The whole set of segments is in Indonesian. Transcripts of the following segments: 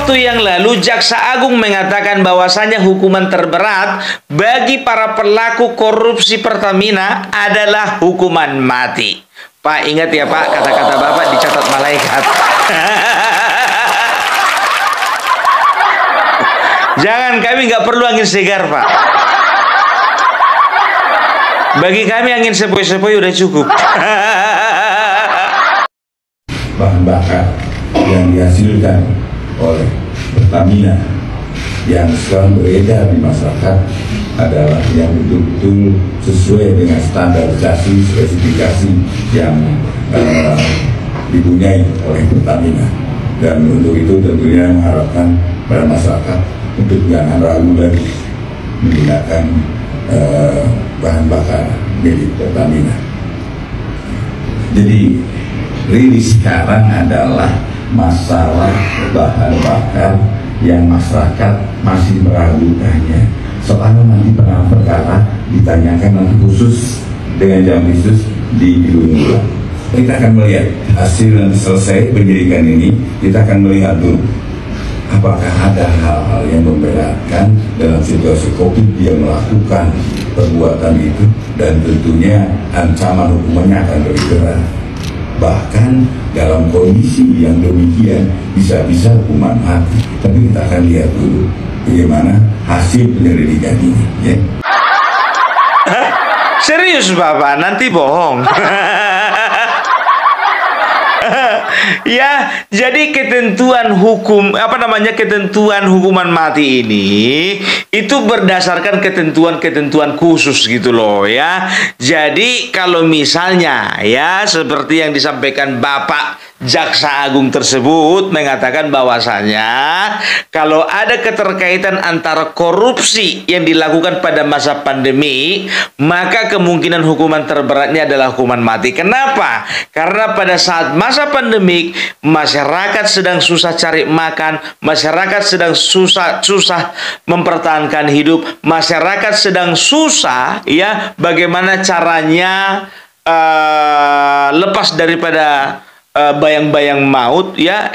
waktu yang lalu Jaksa Agung mengatakan bahwasanya hukuman terberat bagi para pelaku korupsi Pertamina adalah hukuman mati. Pak, ingat ya Pak, kata-kata Bapak dicatat malaikat. Jangan, kami nggak perlu angin segar Pak. Bagi kami angin sepoi-sepoi udah cukup. Bahan bakar yang dihasilkan oleh Pertamina yang sekarang beredar di masyarakat adalah yang betul-betul sesuai dengan standarisasi spesifikasi yang dipunyai oleh Pertamina. Dan untuk itu tentunya mengharapkan pada masyarakat untuk jangan ragu lagi menggunakan bahan bakar milik Pertamina. Jadi rilis sekarang adalah masalah bahan bakar yang masyarakat masih meragukannya. Soalnya nanti perkara ditanyakan nanti khusus dengan jam khusus di Gedung. Kita akan melihat hasil nanti selesai penyidikan ini. Kita akan melihat dulu apakah ada hal-hal yang memberatkan dalam situasi COVID dia melakukan perbuatan itu, dan tentunya ancaman hukumannya akan lebih berat. Bahkan dalam kondisi yang demikian bisa-bisa hukuman mati. Tapi kita akan lihat dulu bagaimana hasil penyelidikan ini, ya. Serius Bapak, nanti bohong. Ya, jadi ketentuan hukum ketentuan hukuman mati ini itu berdasarkan ketentuan-ketentuan khusus gitu loh ya. Jadi kalau misalnya ya seperti yang disampaikan Bapak Jaksa Agung tersebut mengatakan bahwasanya kalau ada keterkaitan antara korupsi yang dilakukan pada masa pandemi, maka kemungkinan hukuman terberatnya adalah hukuman mati. Kenapa? Karena pada saat masa pandemik masyarakat sedang susah cari makan, masyarakat sedang susah mempertahankan hidup, masyarakat sedang susah ya bagaimana caranya lepas daripada bayang-bayang maut ya,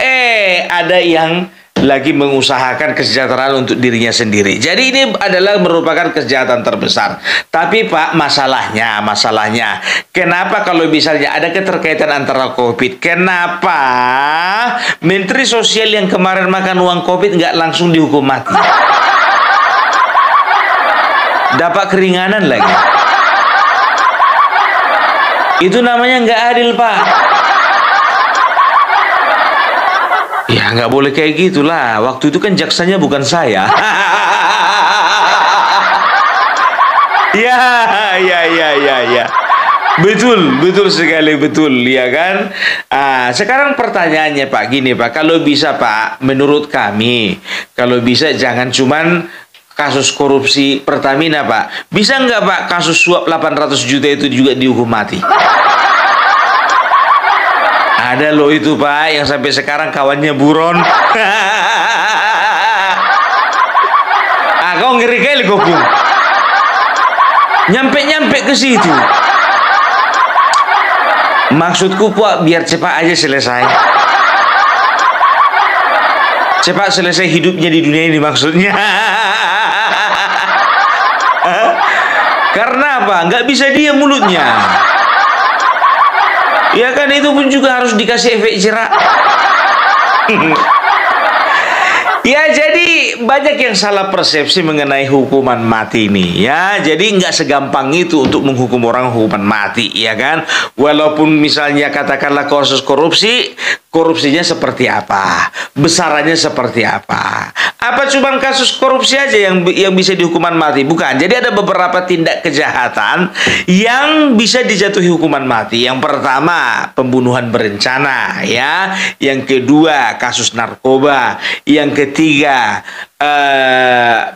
ada yang lagi mengusahakan kesejahteraan untuk dirinya sendiri. Jadi ini adalah merupakan kejahatan terbesar. Tapi Pak, masalahnya, kenapa kalau misalnya ada keterkaitan antara COVID, kenapa Menteri Sosial yang kemarin makan uang COVID nggak langsung dihukum mati? Dapat keringanan lagi. Itu namanya nggak adil, Pak. Ya nggak boleh kayak gitulah. Waktu itu kan jaksanya bukan saya. Ya. Betul sekali, betul ya kan. Sekarang pertanyaannya Pak, gini Pak, kalau bisa Pak, menurut kami, kalau bisa jangan cuman kasus korupsi Pertamina Pak. Bisa nggak Pak kasus suap 800 juta itu juga dihukum mati? Ada loh itu Pak yang sampai sekarang kawannya buron. Kau ngeri kali Kopung. Nyampe ke situ. Maksudku Pak biar cepat aja selesai. Cepat selesai hidupnya di dunia ini maksudnya. Karena apa? Nggak bisa dia mulutnya. Ya kan itu pun juga harus dikasih efek jerak. Ya jadi banyak yang salah persepsi mengenai hukuman mati ini ya. Jadi nggak segampang itu untuk menghukum orang hukuman mati ya kan. Walaupun misalnya katakanlah kasus korupsinya seperti apa, besarannya seperti apa. Apa cuma kasus korupsi aja yang bisa dihukuman mati? Bukan. Jadi ada beberapa tindak kejahatan yang bisa dijatuhi hukuman mati. Yang pertama pembunuhan berencana ya. Yang kedua kasus narkoba. Yang ketiga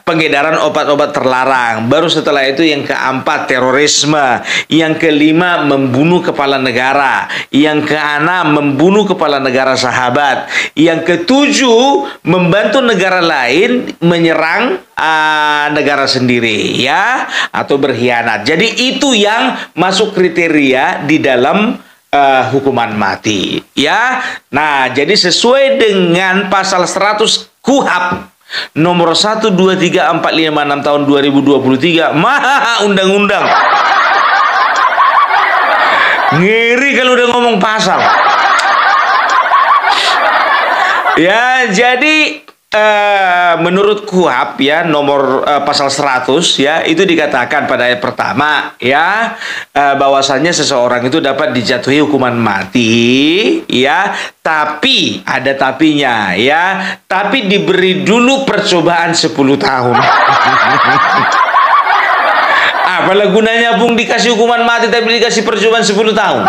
pengedaran obat-obat terlarang. Baru setelah itu yang keempat terorisme. Yang kelima membunuh kepala negara. Yang keenam membunuh kepala negara sahabat. Yang ketujuh membantu negara lain menyerang negara sendiri ya, atau berkhianat. Jadi itu yang masuk kriteria di dalam hukuman mati ya. Nah, jadi sesuai dengan pasal 100 KUHP nomor 1, 2, 3, 4, 5, 6 tahun 2023, undang-undang. Ngeri kalau udah ngomong pasal. Ya, jadi menurut KUHP ya nomor pasal 100 ya itu dikatakan pada ayat pertama ya bahwasannya seseorang itu dapat dijatuhi hukuman mati ya, tapi ada tapinya ya, tapi diberi dulu percobaan 10 tahun. Apalah gunanya Bung dikasih hukuman mati tapi dikasih percobaan 10 tahun?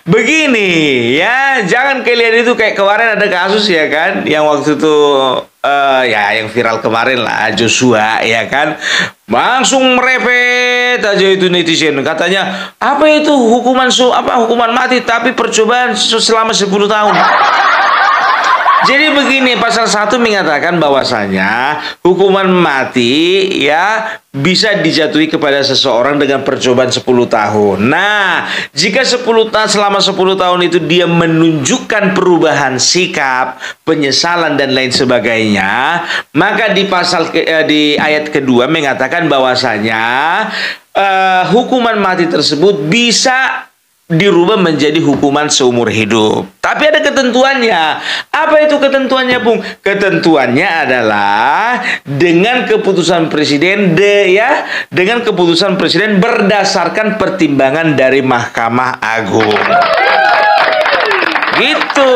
Begini ya, jangan kalian itu kayak kemarin ada kasus ya kan, yang waktu itu ya yang viral kemarin lah, Joshua ya kan, langsung merepet aja itu netizen, katanya apa itu hukuman hukuman mati tapi percobaan selama 10 tahun. Jadi begini, pasal 1 mengatakan bahwasanya hukuman mati ya bisa dijatuhi kepada seseorang dengan percobaan 10 tahun. Nah, jika selama 10 tahun itu dia menunjukkan perubahan sikap, penyesalan dan lain sebagainya, maka di ayat kedua mengatakan bahwasanya hukuman mati tersebut bisa dirubah menjadi hukuman seumur hidup. Tapi ada ketentuannya. Apa itu ketentuannya, Bung? Ketentuannya adalah dengan keputusan presiden dengan keputusan presiden berdasarkan pertimbangan dari Mahkamah Agung. Gitu,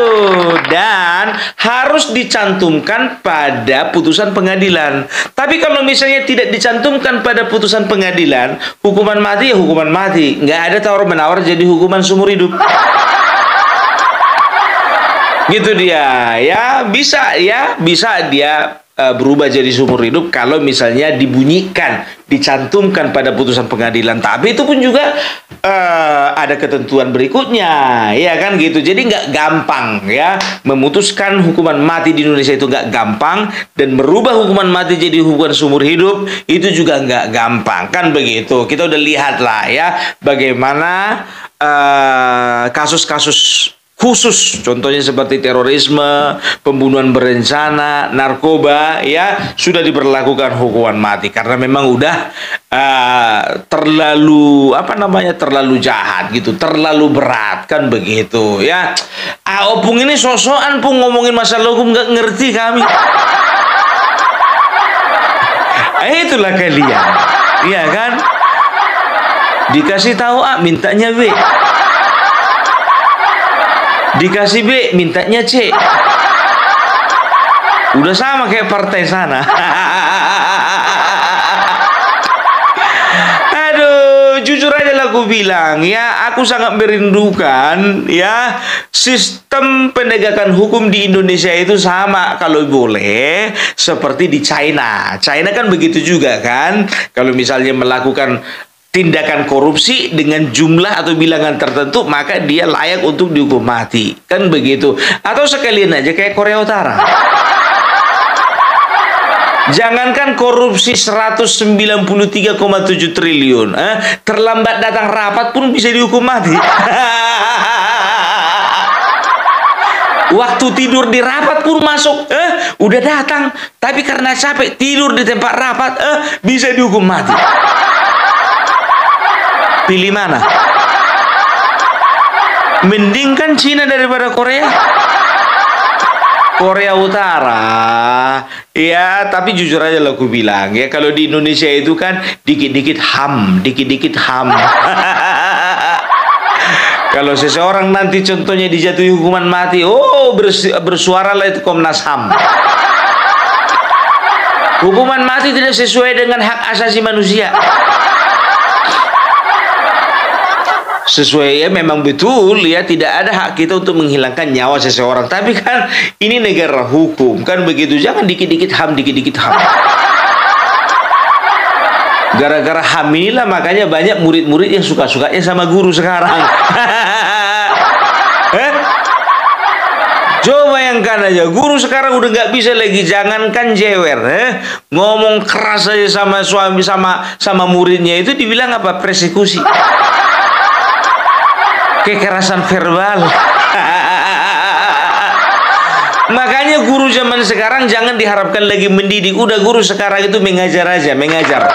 dan harus dicantumkan pada putusan pengadilan. Tapi kalau misalnya tidak dicantumkan pada putusan pengadilan, hukuman mati ya hukuman mati, nggak ada tawar-menawar jadi hukuman seumur hidup. Gitu dia ya, bisa dia berubah jadi seumur hidup kalau misalnya dibunyikan, dicantumkan pada putusan pengadilan. Tapi itu pun juga ada ketentuan berikutnya, ya kan gitu. Jadi nggak gampang ya memutuskan hukuman mati di Indonesia, itu nggak gampang, dan merubah hukuman mati jadi hukuman seumur hidup itu juga nggak gampang, kan begitu. Kita udah lihat lah ya bagaimana kasus-kasus khusus, contohnya seperti terorisme, pembunuhan berencana, narkoba, ya sudah diberlakukan hukuman mati karena memang udah terlalu terlalu jahat gitu, terlalu berat, kan begitu ya. Opung ini sosokan Pung ngomongin masalah hukum, nggak ngerti kami. Itulah kalian, iya kan? Dikasih tahu A, mintanya B. Dikasih B, mintanya C. Udah sama kayak partai sana. Aduh, jujur aja lah aku bilang ya, aku sangat merindukan ya sistem penegakan hukum di Indonesia itu sama kalau boleh seperti di China. China kan begitu juga kan. Kalau misalnya melakukan tindakan korupsi dengan jumlah atau bilangan tertentu, maka dia layak untuk dihukum mati, kan begitu. Atau sekalian aja kayak Korea Utara, jangankan korupsi 193,7 triliun, terlambat datang rapat pun bisa dihukum mati. Waktu tidur di rapat pun masuk, udah datang, tapi karena capek tidur di tempat rapat, bisa dihukum mati. Pilih mana? Mending kan Cina daripada Korea. Korea Utara. Ya, tapi jujur aja lah aku bilang ya, kalau di Indonesia itu kan dikit-dikit HAM, dikit-dikit HAM. Kalau seseorang nanti contohnya dijatuhi hukuman mati, bersuaralah itu Komnas HAM. Hukuman mati tidak sesuai dengan hak asasi manusia. Sesuai ya, memang betul ya, tidak ada hak kita untuk menghilangkan nyawa seseorang, tapi kan ini negara hukum, kan begitu. Jangan dikit-dikit HAM, dikit-dikit HAM. Gara-gara HAM inilah makanya banyak murid-murid yang suka-sukanya sama guru sekarang. Coba bayangkan aja, guru sekarang udah nggak bisa lagi, jangankan jewer, ngomong keras aja sama suami sama muridnya itu dibilang apa? Persekusi. Kekerasan verbal. Makanya guru zaman sekarang jangan diharapkan lagi mendidik. Udah guru sekarang itu mengajar aja, mengajar.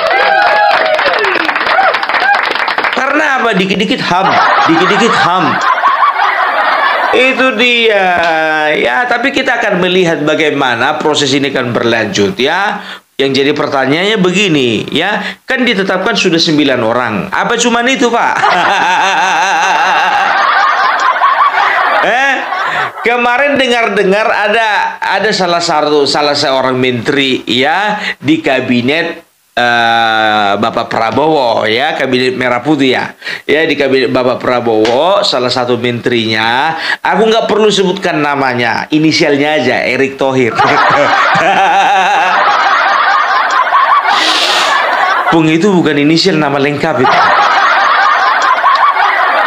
Karena apa? Dikit-dikit ham, dikit-dikit ham. Itu dia. Ya, tapi kita akan melihat bagaimana proses ini akan berlanjut ya. Yang jadi pertanyaannya begini, ya, kan ditetapkan sudah 9 orang. Apa cuman itu, Pak? Kemarin dengar-dengar ada salah seorang menteri ya di kabinet Bapak Prabowo ya, kabinet merah putih ya. Ya, di kabinet Bapak Prabowo salah satu menterinya, aku nggak perlu sebutkan namanya, inisialnya aja, Erick Thohir. Pung, itu bukan inisial, nama lengkap itu.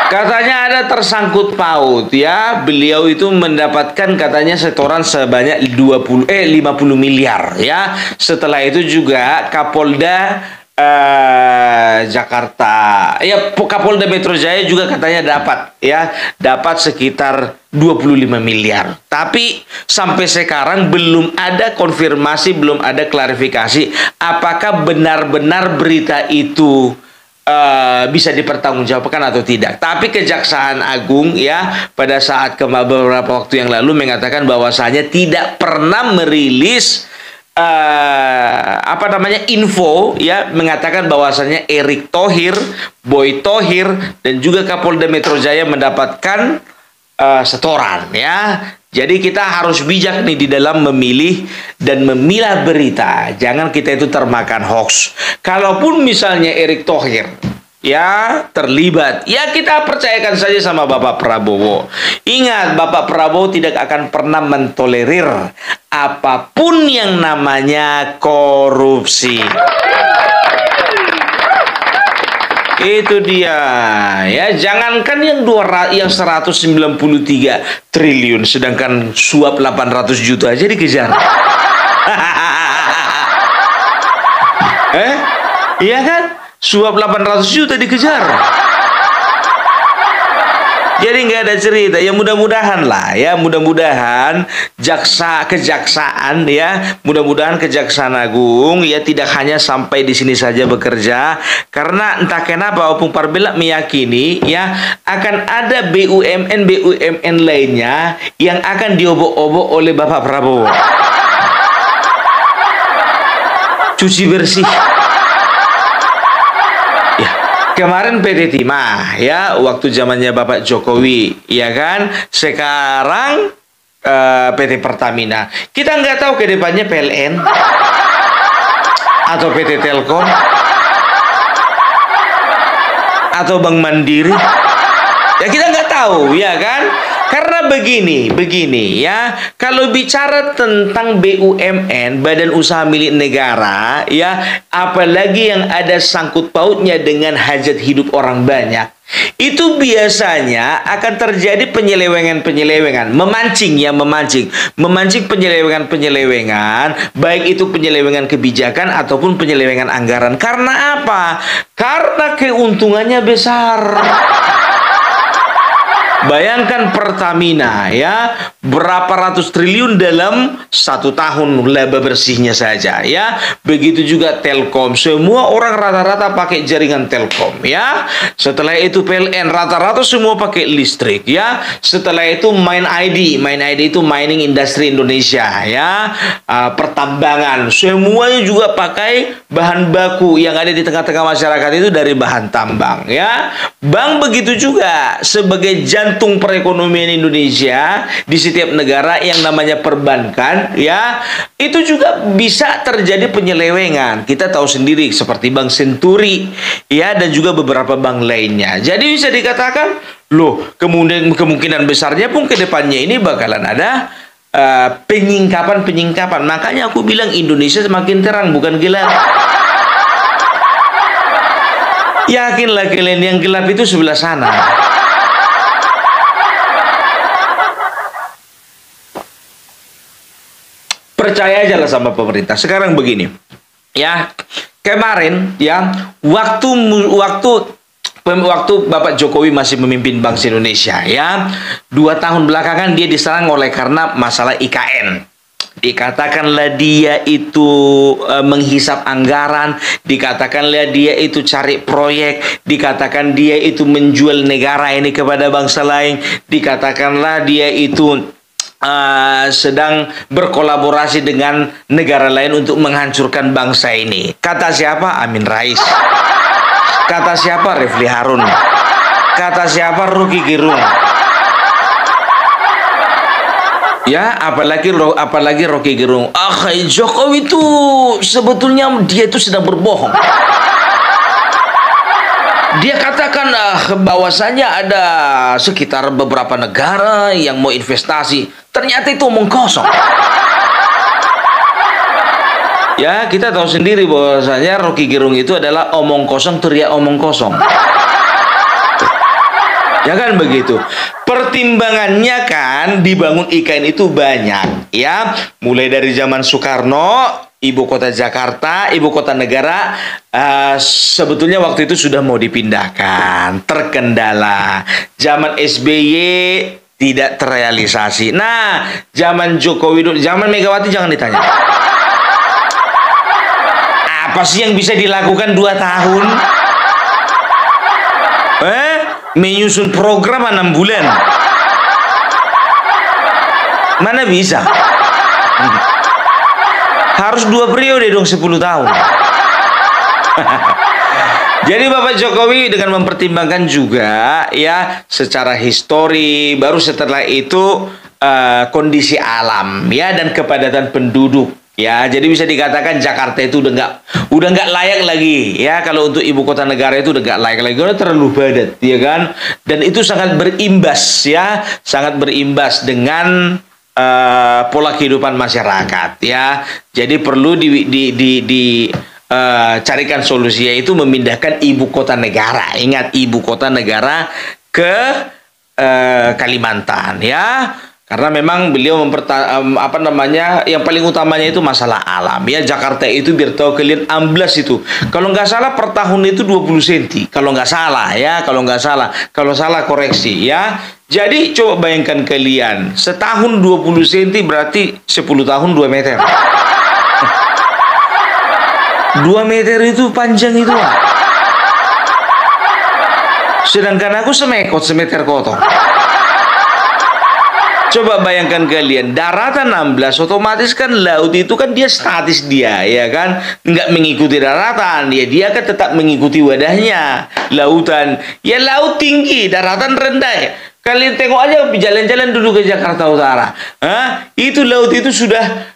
Katanya ada tersangkut paut ya. Beliau itu mendapatkan katanya setoran sebanyak 50 miliar ya. Setelah itu juga Kapolda Jakarta ya, Kapolda Metro Jaya juga katanya dapat sekitar 25 miliar. Tapi sampai sekarang belum ada konfirmasi, belum ada klarifikasi apakah benar-benar berita itu bisa dipertanggungjawabkan atau tidak. Tapi Kejaksaan Agung ya pada saat beberapa waktu yang lalu mengatakan bahwasanya tidak pernah merilis info ya, mengatakan bahwasanya Erick Thohir, Boy Thohir dan juga Kapolda Metro Jaya mendapatkan setoran ya. Jadi kita harus bijak nih di dalam memilih dan memilah berita. Jangan kita itu termakan hoax. Kalaupun misalnya Erick Thohir ya terlibat, ya kita percayakan saja sama Bapak Prabowo. Ingat, Bapak Prabowo tidak akan pernah mentolerir apapun yang namanya korupsi. Itu dia ya, jangankan yang 193 triliun sedangkan suap 800 juta aja dikejar. Iya kan? Suap 800 juta dikejar. Jadi nggak ada cerita. Ya mudah-mudahan lah ya, mudah-mudahan kejaksaan ya, mudah-mudahan Kejaksaan Agung ya tidak hanya sampai di sini saja bekerja, karena entah kenapa Opung Parbela meyakini ya akan ada BUMN lainnya yang akan diobok-obok oleh Bapak Prabowo. Cuci bersih. Kemarin PT Timah ya, waktu zamannya Bapak Jokowi, ya kan. Sekarang PT Pertamina. Kita nggak tahu ke depannya PLN atau PT Telkom atau Bank Mandiri. Ya kita nggak tahu, ya kan. Karena begini ya, kalau bicara tentang BUMN, badan usaha milik negara ya, apalagi yang ada sangkut pautnya dengan hajat hidup orang banyak, itu biasanya akan terjadi penyelewengan, memancing penyelewengan, baik itu penyelewengan kebijakan ataupun penyelewengan anggaran. Karena apa? Karena keuntungannya besar. Bayangkan Pertamina ya, berapa ratus triliun dalam 1 tahun laba bersihnya saja ya. Begitu juga Telkom, semua orang rata-rata pakai jaringan Telkom ya. Setelah itu PLN rata-rata semua pakai listrik ya. Setelah itu Main ID itu Mining Industry Indonesia ya. Pertambangan semuanya juga pakai bahan baku yang ada di tengah-tengah masyarakat itu dari bahan tambang ya. Bank begitu juga sebagai jantung perekonomian Indonesia di setiap negara yang namanya perbankan ya, itu juga bisa terjadi penyelewengan. Kita tahu sendiri seperti Bank Senturi ya, dan juga beberapa bank lainnya. Jadi bisa dikatakan loh, kemungkinan besarnya pun ke depannya ini bakalan ada penyingkapan. Makanya aku bilang Indonesia semakin terang bukan gelap. Yakinlah kalian, yang gelap itu sebelah sana. Percaya aja lah sama pemerintah. Sekarang begini ya, kemarin ya waktu waktu Bapak Jokowi masih memimpin bangsa Indonesia ya, 2 tahun belakangan dia diserang oleh karena masalah IKN. Dikatakanlah dia itu menghisap anggaran, dikatakanlah dia itu cari proyek, dikatakan dia itu menjual negara ini kepada bangsa lain, dikatakanlah dia itu sedang berkolaborasi dengan negara lain untuk menghancurkan bangsa ini. Kata siapa? Amin Rais. Kata siapa? Refli Harun. Kata siapa? Rocky Gerung. Ya, apalagi Rocky Gerung. Jokowi itu sebetulnya dia itu sedang berbohong. Dia katakan bahwasanya ada sekitar beberapa negara yang mau investasi. Ternyata itu omong kosong. Ya, kita tahu sendiri bahwasanya Rocky Gerung itu adalah omong kosong, teriak omong kosong. Ya kan begitu. Pertimbangannya kan dibangun IKN itu banyak, ya. Mulai dari zaman Soekarno, ibu kota Jakarta, ibu kota negara, sebetulnya waktu itu sudah mau dipindahkan, terkendala. Zaman SBY tidak terrealisasi. Nah, zaman Jokowi, zaman Megawati jangan ditanya. Apa sih yang bisa dilakukan 2 tahun? Menyusun program 6 bulan. Mana bisa? Harus 2 periode dong, 10 tahun. Jadi Bapak Jokowi dengan mempertimbangkan juga ya secara histori, baru setelah itu kondisi alam ya dan kepadatan penduduk. Ya, jadi bisa dikatakan Jakarta itu udah nggak layak lagi ya, kalau untuk ibu kota negara itu udah nggak layak lagi, udah terlalu padat ya kan, dan itu sangat berimbas ya, sangat berimbas dengan pola kehidupan masyarakat ya. Jadi perlu carikan solusi, yaitu memindahkan ibu kota negara. Ingat, ibu kota negara ke Kalimantan ya. Karena memang beliau yang paling utamanya itu masalah alam ya. Jakarta itu biar tahu kalian amblas itu. Kalau nggak salah per tahun itu 20 cm. Kalau nggak salah ya, kalau salah koreksi ya. Jadi coba bayangkan kalian, setahun 20 cm berarti 10 tahun 2 meter. 2 meter itu panjang itu. Sedangkan aku semeter kotong. Coba bayangkan kalian, daratan 16, otomatis kan laut itu kan dia statis dia, ya kan? Nggak mengikuti daratan, dia kan tetap mengikuti wadahnya, lautan. Ya laut tinggi, daratan rendah ya. Kalian tengok aja jalan-jalan dulu ke Jakarta Utara. Itu laut itu sudah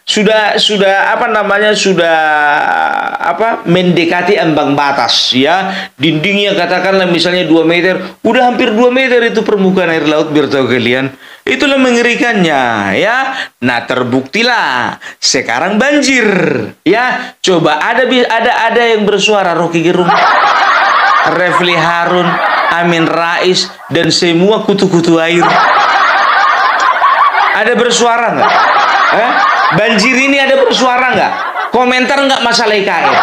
mendekati ambang batas ya. Dindingnya katakanlah misalnya 2 meter, udah hampir 2 meter itu permukaan air laut, biar tahu kalian. Itulah mengerikannya ya. Nah, terbuktilah sekarang banjir ya. Coba ada yang bersuara, Rocky Gerung, Refli Harun, Amin Rais, dan semua kutu-kutu air. Ada bersuara nggak? Banjir ini ada bersuara nggak? Komentar nggak masalah IKN?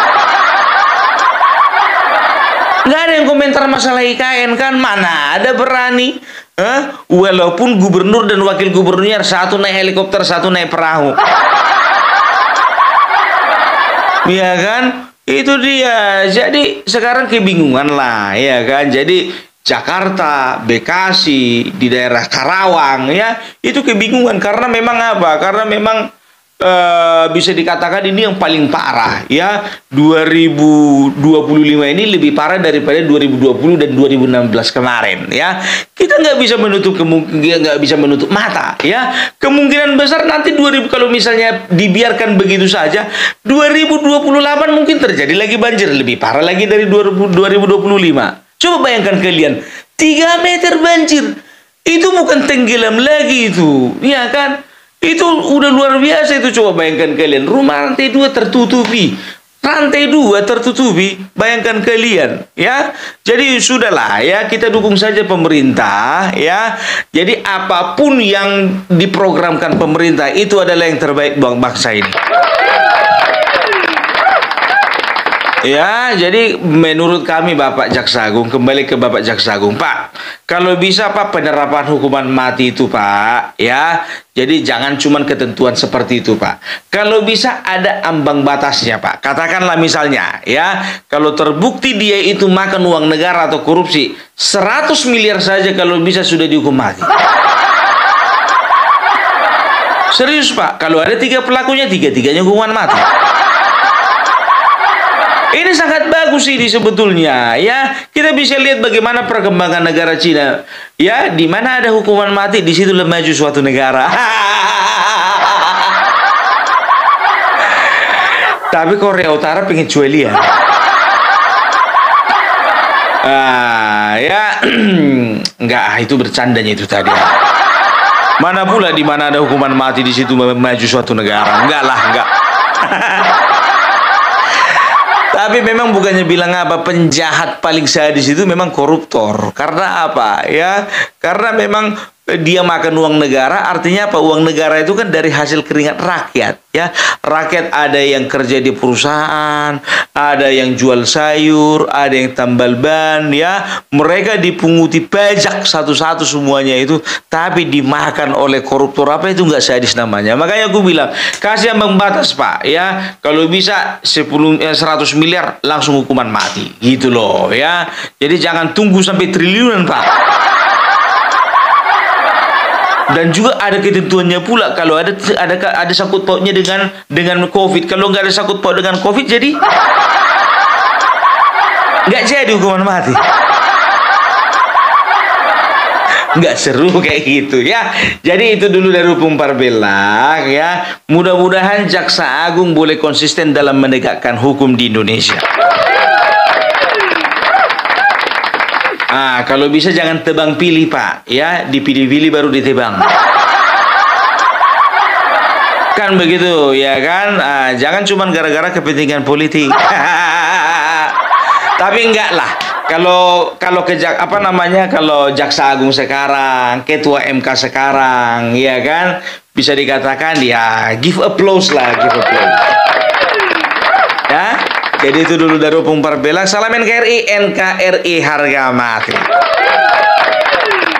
Nggak ada yang komentar masalah IKN kan? Mana ada berani? Walaupun gubernur dan wakil gubernurnya satu naik helikopter, satu naik perahu. Ya kan? Itu dia. Jadi sekarang kebingungan lah, ya kan? Jadi Jakarta, Bekasi, di daerah Karawang ya, itu kebingungan karena memang apa? Karena memang bisa dikatakan ini yang paling parah ya. 2025 ini lebih parah daripada 2020 dan 2016 kemarin ya. Kita nggak bisa menutup mata ya. Kemungkinan besar nanti kalau misalnya dibiarkan begitu saja, 2028 mungkin terjadi lagi banjir lebih parah lagi dari 2025. Coba bayangkan kalian, 3 meter banjir. Itu bukan tenggelam lagi itu, ya kan? Itu udah luar biasa itu. Coba bayangkan kalian, rumah lantai 2 tertutupi. Lantai 2 tertutupi, bayangkan kalian ya. Jadi sudahlah ya, kita dukung saja pemerintah ya. Jadi apapun yang diprogramkan pemerintah itu adalah yang terbaik buat bangsa ini. Ya, jadi menurut kami Bapak Jaksa Agung, kembali ke Bapak Jaksa Agung, Pak, kalau bisa Pak penerapan hukuman mati itu Pak, ya, jadi jangan cuma ketentuan seperti itu Pak. Kalau bisa ada ambang batasnya Pak. Katakanlah misalnya, ya, kalau terbukti dia itu makan uang negara atau korupsi, 100 miliar saja kalau bisa sudah dihukum mati. Serius Pak, kalau ada 3 pelakunya, 3-3-nya hukuman mati. Ini sangat bagus ini sebetulnya, ya. Kita bisa lihat bagaimana perkembangan negara Cina, ya, di mana ada hukuman mati, di situ maju suatu negara. Tapi Korea Utara pengen cuelia. Ya, enggak, itu bercandanya itu tadi. Mana pula di mana ada hukuman mati di situ maju suatu negara? Enggak lah, enggak. Tapi memang bukannya bilang apa, penjahat paling sadis itu memang koruptor. Karena apa? Ya, karena memang dia makan uang negara, artinya apa? Uang negara itu kan dari hasil keringat rakyat, ya. Rakyat ada yang kerja di perusahaan, ada yang jual sayur, ada yang tambal ban, ya. Mereka dipunguti pajak satu-satu semuanya itu, tapi dimakan oleh koruptor. Apa itu nggak sadis namanya? Makanya aku bilang, kasih ambang batas, Pak, ya. Kalau bisa 100 miliar langsung hukuman mati, gitu loh, ya. Jadi jangan tunggu sampai triliunan, Pak. Dan juga ada ketentuannya pula kalau ada sangkut pautnya dengan COVID. Kalau nggak ada sangkut paut dengan COVID, jadi nggak jadi hukuman mati. Nggak seru kayak gitu, ya. Jadi itu dulu dari hukum Parbelang, ya. Mudah-mudahan Jaksa Agung boleh konsisten dalam menegakkan hukum di Indonesia. Kalau bisa jangan tebang pilih Pak, ya, dipilih-pilih baru ditebang. Kan begitu, ya kan? Jangan cuma gara-gara kepentingan politik. Tapi enggak lah. Kalau kalau Jaksa Agung sekarang, Ketua MK sekarang, ya kan, bisa dikatakan ya give applause lah, give applause. Ya. Jadi itu dulu dari Opung Parbelang. Salam NKRI, NKRI harga mati.